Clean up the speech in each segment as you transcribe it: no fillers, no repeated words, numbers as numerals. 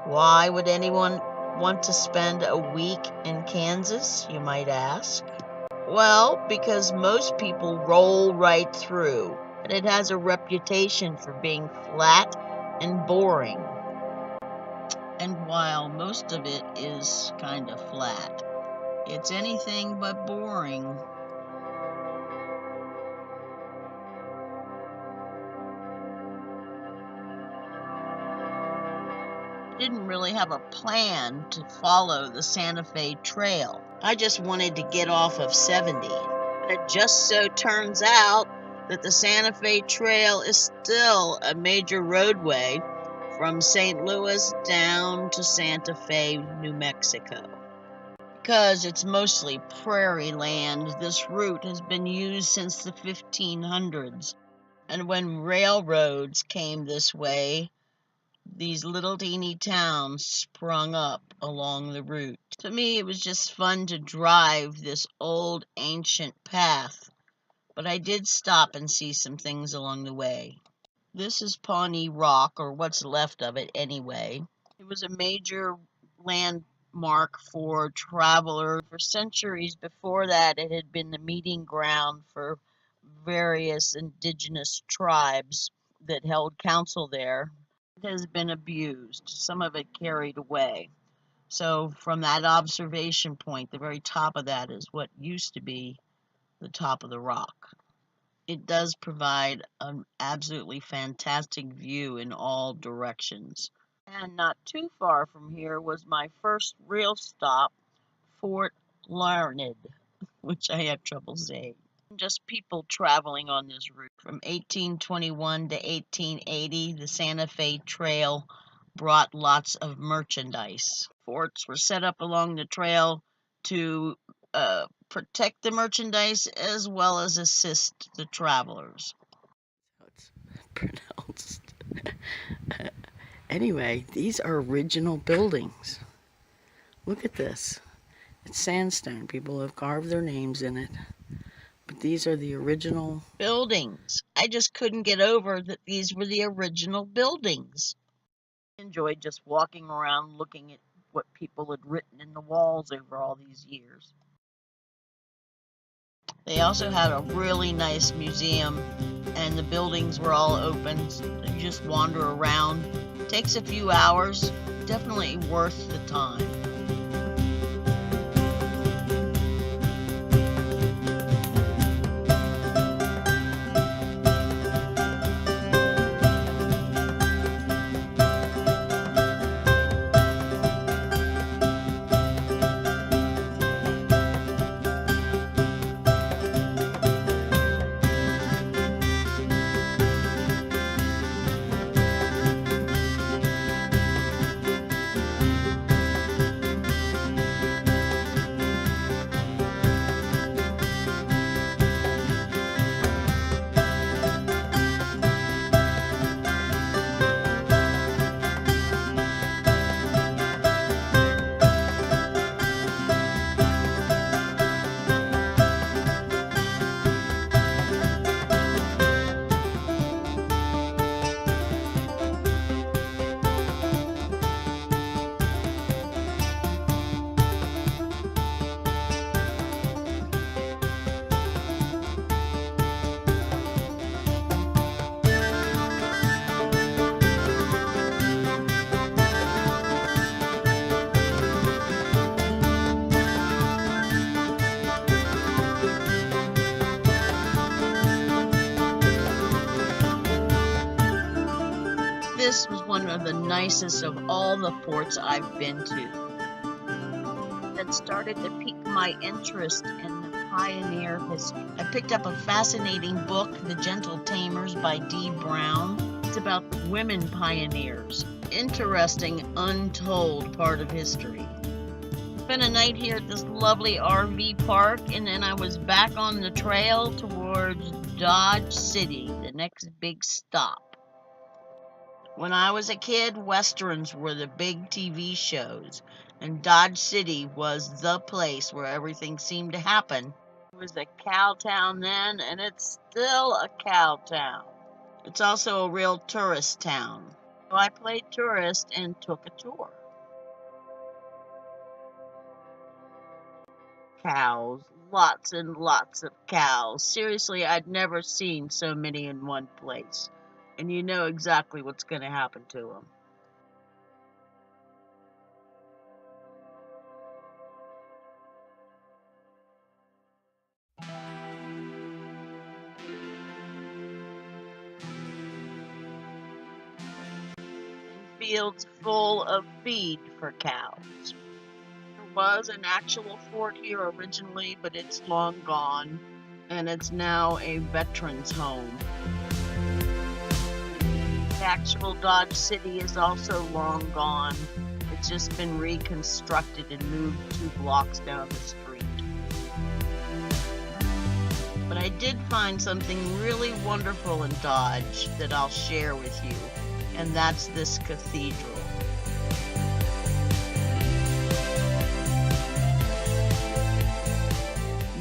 Why would anyone want to spend a week in Kansas, you might ask? Well, because most people roll right through, and it has a reputation for being flat and boring. And while most of it is kind of flat, it's anything but boring. I didn't really have a plan to follow the Santa Fe Trail. I just wanted to get off of 70. And it just so turns out that the Santa Fe Trail is still a major roadway from St. Louis down to Santa Fe, New Mexico. Because it's mostly prairie land, this route has been used since the 1500s. And when railroads came this way, these little teeny towns sprung up along the route. To me, it was just fun to drive this old ancient path, but I did stop and see some things along the way. This is Pawnee Rock, or what's left of it anyway. It was a major landmark for travelers. For centuries before that, it had been the meeting ground for various indigenous tribes that held council there. It has been abused, some of it carried away. So from that observation point, the very top of that is what used to be the top of the rock. It does provide an absolutely fantastic view in all directions. And not too far from here was my first real stop, Fort Larned, which I have trouble saying. Just people traveling on this route. From 1821 to 1880, the Santa Fe Trail brought lots of merchandise. Forts were set up along the trail to protect the merchandise as well as assist the travelers. It's pronounced. Anyway, these are original buildings. Look at this. It's sandstone. People have carved their names in it. But these are the original buildings. I just couldn't get over that these were the original buildings. I enjoyed just walking around looking at what people had written in the walls over all these years. They also had a really nice museum, and the buildings were all open. So you just wander around. It takes a few hours, definitely worth the time. This was one of the nicest of all the forts I've been to. That started to pique my interest in the pioneer history. I picked up a fascinating book, The Gentle Tamers by D. Brown. It's about women pioneers. Interesting, untold part of history. Spent a night here at this lovely RV park, and then I was back on the trail towards Dodge City, the next big stop. When I was a kid, westerns were the big TV shows, and Dodge City was the place where everything seemed to happen. It was a cow town then, and it's still a cow town. It's also a real tourist town. So I played tourist and took a tour. Cows, lots and lots of cows. Seriously, I'd never seen so many in one place. And you know exactly what's going to happen to them. Fields full of feed for cows. There was an actual fort here originally, but it's long gone, and it's now a veterans home. The actual Dodge City is also long gone. It's just been reconstructed and moved 2 blocks down the street. But I did find something really wonderful in Dodge that I'll share with you, and that's this cathedral.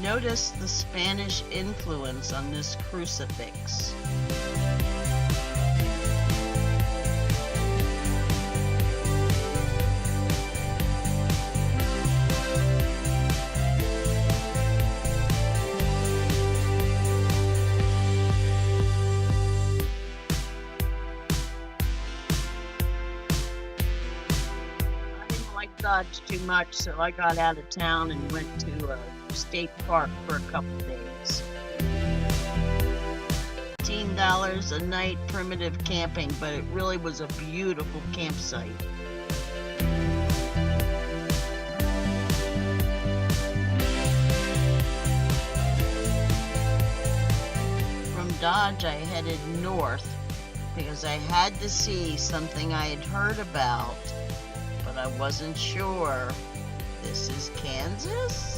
Notice the Spanish influence on this crucifix. Dodge too much, so I got out of town and went to a state park for a couple days. $15 a night primitive camping, but it really was a beautiful campsite. From Dodge, I headed north because I had to see something I had heard about, but I wasn't sure. This is Kansas?